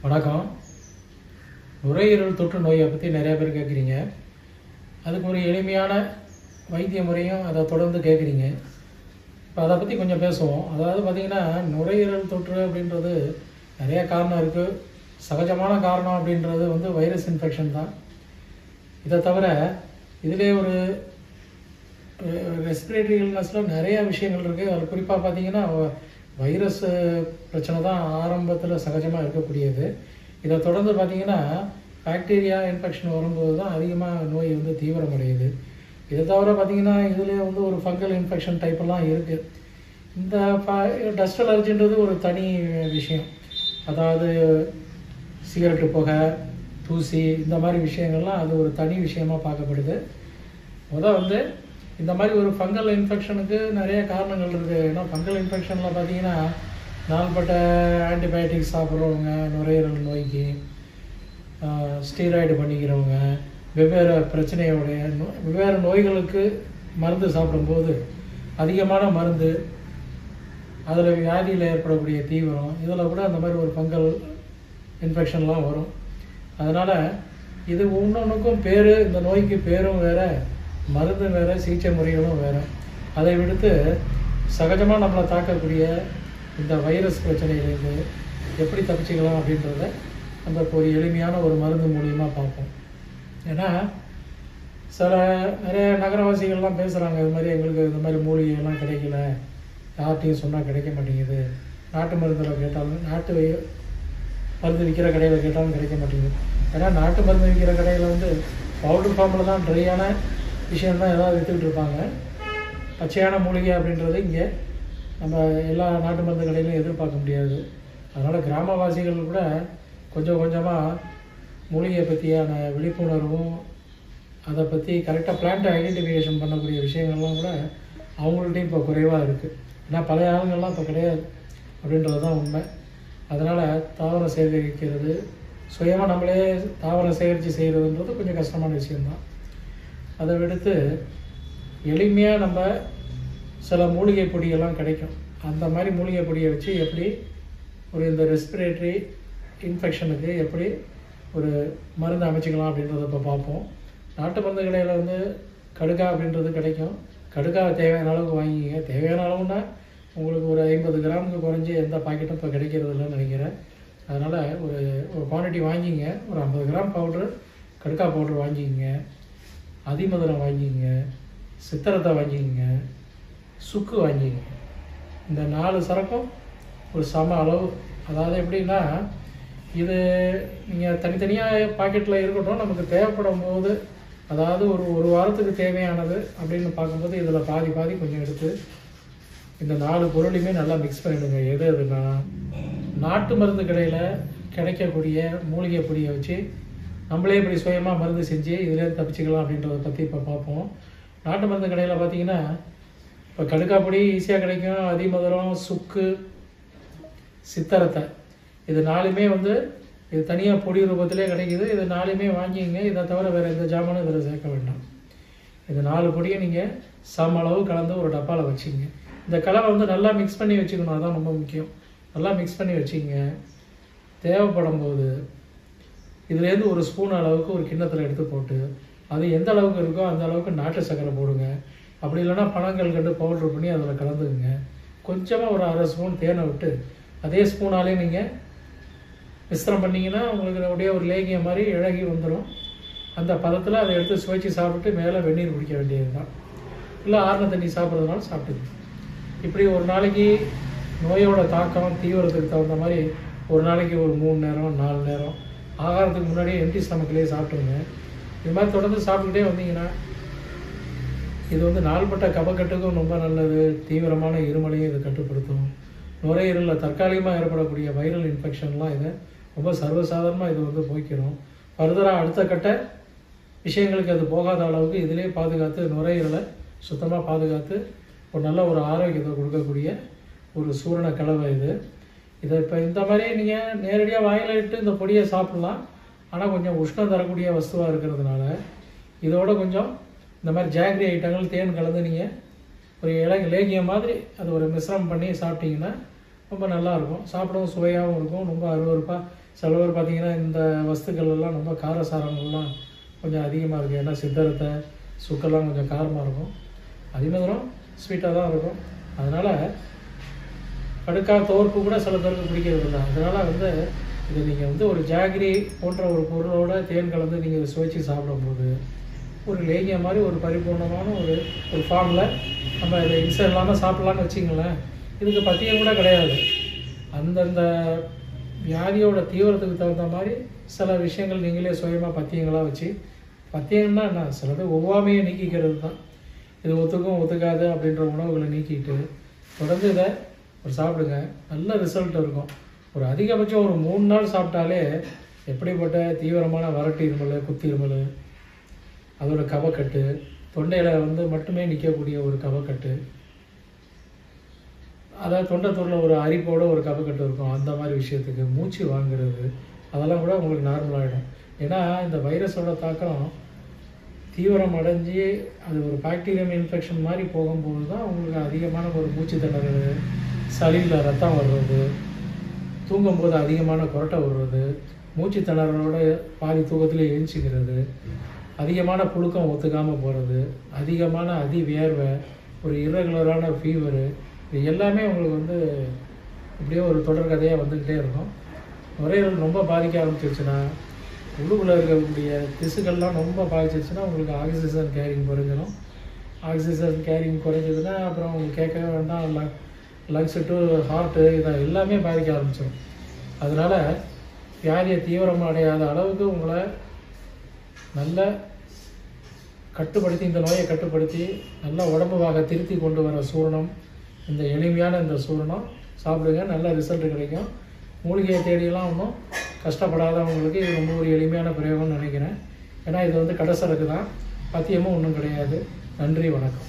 வணக்கம். நுரையீரல் தொற்று நோயை பற்றி நிறைய பேர் கேட்குறீங்க. அதுக்கு ஒரு எளிமையான வைத்திய முறையும் அதை தொடர்ந்து கேட்குறீங்க. இப்போ அதை பற்றி கொஞ்சம் பேசுவோம். அதாவது பார்த்திங்கன்னா, நுரையீரல் தொற்று அப்படின்றது நிறைய காரணம் இருக்குது. சகஜமான காரணம் அப்படின்றது வைரஸ் இன்ஃபெக்ஷன் தான். இதை தவிர இதிலே ஒரு ரெஸ்பிரேட்டரி இல்னஸில் நிறையா விஷயங்கள் இருக்குது. அதில் குறிப்பாக பார்த்திங்கன்னா வைரஸ் பிரச்சனை தான் ஆரம்பத்தில் சகஜமாக இருக்கக்கூடியது. இதை தொடர்ந்து பார்த்திங்கன்னா பாக்டீரியா இன்ஃபெக்ஷன் வரும்போது தான் அதிகமாக நோய் தீவிரமடையுது. இதை தவிர பார்த்திங்கன்னா இதில் ஒரு ஃபங்கல் இன்ஃபெக்ஷன் டைப்பெல்லாம் இருக்குது. இந்த டஸ்ட் அலர்ஜின்றது ஒரு தனி விஷயம். அதாவது சிகரெட்டு புகை, தூசி, இந்த மாதிரி விஷயங்கள்லாம் அது ஒரு தனி விஷயமாக பார்க்கப்படுது. இந்த மாதிரி ஒரு ஃபங்கல் இன்ஃபெக்ஷனுக்கு நிறைய காரணங்கள் இருக்குது. ஏன்னா ஃபங்கல் இன்ஃபெக்ஷனில் பார்த்தீங்கன்னா நாள்பட்ட ஆன்டிபயோட்டிக்ஸ் சாப்பிட்றவங்க, நுரையீரல் நோய்க்கு ஸ்டீராய்டு பண்ணிக்கிறவங்க, வெவ்வேறு நோய்களுக்கு மருந்து சாப்பிடும்போது அதிகமான மருந்து, அதில் வியாதியில் ஏற்படக்கூடிய தீவிரம், இதில் கூட அந்த மாதிரி ஒரு ஃபங்கல் இன்ஃபெக்ஷன்லாம் வரும். அதனால் இது ஒவ்வொன்றுக்கும் பேர், இந்த நோய்க்கு பேரும் வேறு, மருந்து வேறு, சிகிச்சை முறைகளும் வேறு. அதை விடுத்து சகஜமாக நம்மளை தாக்கக்கூடிய இந்த வைரஸ் பிரச்சனையிலேருந்து எப்படி தப்பிச்சிக்கலாம் அப்படின்றத நம்ம இப்போ ஒரு எளிமையான ஒரு மருந்து மூலியமாக பார்ப்போம். ஏன்னா நிறைய நகரவாசிகள்லாம் பேசுகிறாங்க, இது மாதிரி எங்களுக்கு இந்த மாதிரி மூலிகைலாம் கிடைக்கல, யார்கிட்டையும் சொன்னால் கிடைக்க மாட்டேங்குது, நாட்டு மருந்தில் கேட்டாலும், நாட்டு மருந்து விற்கிற கடையில் கேட்டாலும் கிடைக்க மாட்டேங்குது. ஏன்னா நாட்டு மருந்து விற்கிற கடையில் பவுடர் ஃபார்மில் தான் ட்ரையான விஷயந்தான் ஏதாவது விற்றுக்கிட்டு இருப்பாங்க. பச்சையான மூலிகை அப்படின்றது இங்கே நம்ம எல்லா நாட்டு மருந்து கடையிலும் எதிர்பார்க்க முடியாது. அதனால் கிராமவாசிகள் கூட கொஞ்சம் கொஞ்சமாக மூலிகையை பற்றியான விழிப்புணர்வும், அதை பற்றி கரெக்டாக பிளான்ட் ஐடென்டிஃபிகேஷன் பண்ணக்கூடிய விஷயங்கள்லாம் கூட அவங்கள்ட்டையும் இப்போ குறைவாக இருக்குது. ஏன்னா பழைய ஆளுங்கள்லாம் இப்போ கிடையாது அப்படின்றது தான் உண்மை. அதனால் தாவரம் சேகரிக்கிறது, சுயமாக நம்மளே தாவரம் சேகரித்து செய்கிறதுன்றது கொஞ்சம் கஷ்டமான விஷயந்தான். அதை விடுத்து எளிமையாக நம்ம சில மூலிகை பொடியெல்லாம் கிடைக்கும். அந்த மாதிரி மூலிகை பொடியை வச்சு எப்படி இந்த ரெஸ்பிரேட்டரி இன்ஃபெக்ஷனுக்கு எப்படி ஒரு மருந்து அமைச்சிக்கலாம் அப்படின்றத இப்போ பார்ப்போம். நாட்டு மருந்து கடையில் கடுக்கா அப்படின்றது கிடைக்கும். கடுக்காவை தேவையான அளவுக்கு வாங்கிங்க. தேவையான அளவுன்னா உங்களுக்கு ஒரு 50 கிராமுக்கு குறைஞ்சி எந்த பாக்கெட்டும் இப்போ கிடைக்கிறது இல்லைன்னு நினைக்கிறேன். அதனால் ஒரு குவான்டிட்டி வாங்கிங்க. ஒரு 50 கிராம் பவுட்ரு, கடுக்கா பவுட்ரு வாங்கிங்க, அதிமதுரம் வாங்கிங்க, சித்திரத்தை வாங்கிங்க, சுக்கு வாங்கிங்க. இந்த 4 சரக்கும் ஒரு சம அளவு. அதாவது எப்படின்னா, இது நீங்கள் தனித்தனியாக பாக்கெட்டில் இருக்கட்டும், நமக்கு தேவைப்படும் போது, அதாவது ஒரு வாரத்துக்கு தேவையானது அப்படின்னு பார்க்கும்போது இதில் பாதி கொஞ்சம் எடுத்து இந்த 4 பொருளையுமே நல்லா மிக்ஸ் பண்ணிவிடுங்க. எதுனா நாட்டு மருந்து கடையில் கிடைக்கக்கூடிய மூலிகை பொடியை வச்சு நம்மளே இப்படி சுயமாக மருந்து செஞ்சு இதுலேருந்து தப்பிச்சிக்கலாம் அப்படின்றத பற்றி இப்போ பார்ப்போம். நாட்டு மருந்து கடையில் பார்த்தீங்கன்னா இப்போ கடுக்கா பொடி ஈஸியாக கிடைக்கும். அதிமதுரம், சுக்கு, சித்தரத்தை, இது 4மே இது தனியாக பொடி ரூபத்திலே கிடைக்கிது. இது 4மே வாங்கிங்க. இதை தவிர வேறு எந்த ஜாமானும் இதில் சேர்க்க வேண்டாம். இந்த 4 பொடியை நீங்கள் சம அளவு கலந்து ஒரு டப்பாவில் வச்சுங்க. இந்த கலவை நல்லா மிக்ஸ் பண்ணி வச்சுக்கணும், அதுதான் ரொம்ப முக்கியம். நல்லா மிக்ஸ் பண்ணி வச்சுங்க. தேவைப்படும் போது இதுலேருந்து ஒரு ஸ்பூன் அளவுக்கு ஒரு கிண்ணத்தில் எடுத்து போட்டு, அது எந்த அளவுக்கு இருக்கோ அந்த அளவுக்கு நாட்டு சர்க்கரை போடுங்க. அப்படி இல்லைன்னா பனங்கல்கண்டு பவுட்ரு பண்ணி அதில் கலந்துக்குங்க. கொஞ்சமாக ஒரு 1/2 ஸ்பூன் தேனை விட்டு அதே ஸ்பூனாலே நீங்கள் மிஸ்ரம் பண்ணிங்கன்னா உங்களுக்கு அப்படியே ஒரு லேகியம் மாதிரி இழகி வந்துடும். அந்த பதத்தில் அதை எடுத்து சுவைச்சி சாப்பிட்டு மேலே வெந்நீர் குடிக்க வேண்டியது தான். இல்லை ஆறுன தண்ணி சாப்பிட்றதுனால சாப்பிட்டுங்க. இப்படி ஒரு நாளைக்கு நோயோட தாக்கம் தீவிரத்துக்கு தகுந்த மாதிரி ஒரு நாளைக்கு ஒரு 3 நேரம் 4 நேரம் ஆகாரத்துக்கு முன்னாடியே எம்டி ஸ்டமக்லேயே சாப்பிட்டுங்க. இது மாதிரி தொடர்ந்து சாப்பிட்டுக்கிட்டே வந்தீங்கன்னா இது நாள்பட்ட கபக்கட்டுக்கும் ரொம்ப நல்லது. தீவிரமான இருமலையும் இது கட்டுப்படுத்தும். நுரையீரலில் தற்காலிகமாக ஏற்படக்கூடிய வைரல் இன்ஃபெக்ஷன்லாம் இதை ரொம்ப சர்வசாதாரணமாக இது போய்க்கிறோம். ஃபர்தராக அடுத்த கட்ட விஷயங்களுக்கு அது போகாத அளவுக்கு இதிலே பாதுகாத்து நுரையீரலை சுத்தமாக பாதுகாத்து ஒரு நல்ல ஒரு ஆரோக்கியத்தை கொடுக்கக்கூடிய ஒரு சூரண கலவை இது. இதை இப்போ இந்த மாதிரி நீங்கள் நேரடியாக வாயில் இட்டு இந்த பொடியை சாப்பிட்லாம். ஆனால் கொஞ்சம் உஷ்ணம் தரக்கூடிய வஸ்துவாக இருக்கிறதுனால இதோட கொஞ்சம் இந்த மாதிரி ஜாகரி ஐட்டங்கள், தேன் கலந்து நீங்கள் ஒரு லேகியம் மாதிரி அது ஒரு மிஸ்ரம் பண்ணி சாப்பிட்டீங்கன்னா ரொம்ப நல்லாயிருக்கும். சாப்பிடவும் சுவையாகவும் இருக்கும். ரொம்ப அருவருப்பாக சில பேர் பார்த்திங்கன்னா இந்த வஸ்துக்கள் எல்லாம் ரொம்ப காரசாரங்கள்லாம் கொஞ்சம் அதிகமாக இருக்குது. ஏன்னா சித்தரத்தை சுக்கெல்லாம் கொஞ்சம் காரமாக இருக்கும். அதே மாதிரி ஸ்வீட்டாக தான் இருக்கும். அதனால் கடுக்கா தோற்பு கூட சில பேருக்கு பிடிக்கிறது இல்லை. அதனால் இது நீங்கள் ஒரு ஜாகிரி போன்ற ஒரு பொருளோட தேன் கலந்து நீங்கள் இதை சுவைச்சு சாப்பிடும்போது ஒரு லேகியா மாதிரி ஒரு பரிபூர்ணமான ஒரு ஃபார்மில் நம்ம இதை இன்சர் இல்லாமல் சாப்பிட்லான்னு வச்சிங்களேன். இதுக்கு பத்தியம் கூட கிடையாது. அந்தந்த வியாதியோட தீவிரத்துக்கு தகுந்த மாதிரி சில விஷயங்கள் நீங்களே சுயமாக பத்தியங்களாக வச்சு, பத்தியம்னா என்ன, சிலது ஒவ்வாமையை நீக்கிக்கிறது தான். இது ஒத்துக்கும் ஒத்துக்காது அப்படின்ற உணவுகளை நீக்கிட்டு தொடர்ந்து இதை சாப்பிடுங்க. நல்ல ரிசல்ட் இருக்கும். ஒரு அதிகபட்சம் ஒரு 3 நாள் சாப்பிட்டாலே எப்படிப்பட்ட தீவிரமான வறட்டு இருமல், குத்தி இருமல், அதோட கபக்கட்டு, தொண்டையில் மட்டுமே நிற்கக்கூடிய ஒரு கபக்கட்டு, அதாவது தொண்டைத்தூரில் ஒரு அரிப்போட ஒரு கபக்கட்டு இருக்கும், அந்த மாதிரி விஷயத்துக்கு மூச்சு வாங்குறது அதெல்லாம் கூட உங்களுக்கு நார்மலாகிடும். ஏன்னா இந்த வைரஸோட தாக்கம் தீவிரம் அடைஞ்சி அது ஒரு பாக்டீரியம் இன்ஃபெக்ஷன் மாதிரி போகும்போது தான் உங்களுக்கு அதிகமான ஒரு மூச்சு திணறது, சளியில் ரத்தம் வர்றது, தூங்கும்போது அதிகமான கொரட்டை வர்றது, மூச்சு திணறலோட பாதி தூக்கத்தில் எழுச்சிக்கிறது, அதிகமான புழுக்கம் ஒத்துக்காமல் போகிறது, அதிகமான வியர்வை, ஒரு இர்ரெகுலரான ஃபீவரு, இது எல்லாமே உங்களுக்கு இப்படியே ஒரு தொடர்கதையாக வந்துக்கிட்டே இருக்கும். நுரையீரல் ரொம்ப பாதிக்க ஆரம்பிச்சிருச்சுன்னா, உள்ளுக்குள்ளே இருக்கக்கூடிய திசுக்கள்லாம் ரொம்ப பாதிச்சிருச்சுன்னா உங்களுக்கு ஆக்சிஜன் கேரிங் குறைஞ்சிடும். ஆக்சிஜன் கேரிங் குறைஞ்சதுன்னா அப்புறம் உங்களுக்கு கேட்கவே வேண்டாம், லங்ஸு டு ஹார்ட்டு இதை எல்லாமே பாதிக்க ஆரம்பிச்சிடும். அதனால் வியாதியை தீவிரமாக அடையாத அளவுக்கு உங்களை நல்ல கட்டுப்படுத்தி, இந்த நோயை கட்டுப்படுத்தி நல்ல உடம்புவாக திருத்தி கொண்டு வர சூரணம், இந்த எளிமையான இந்த சூரணம் சாப்பிடுங்க. நல்ல ரிசல்ட் கிடைக்கும். மூலிகையை தேடியெல்லாம் ஒன்றும் கஷ்டப்படாதவங்களுக்கு இது ரொம்ப ஒரு எளிமையான பிரயோகம்னு நினைக்கிறேன். ஏன்னா இது கடைசரக்கு தான், பத்தியமும் ஒன்றும் கிடையாது. நன்றி, வணக்கம்.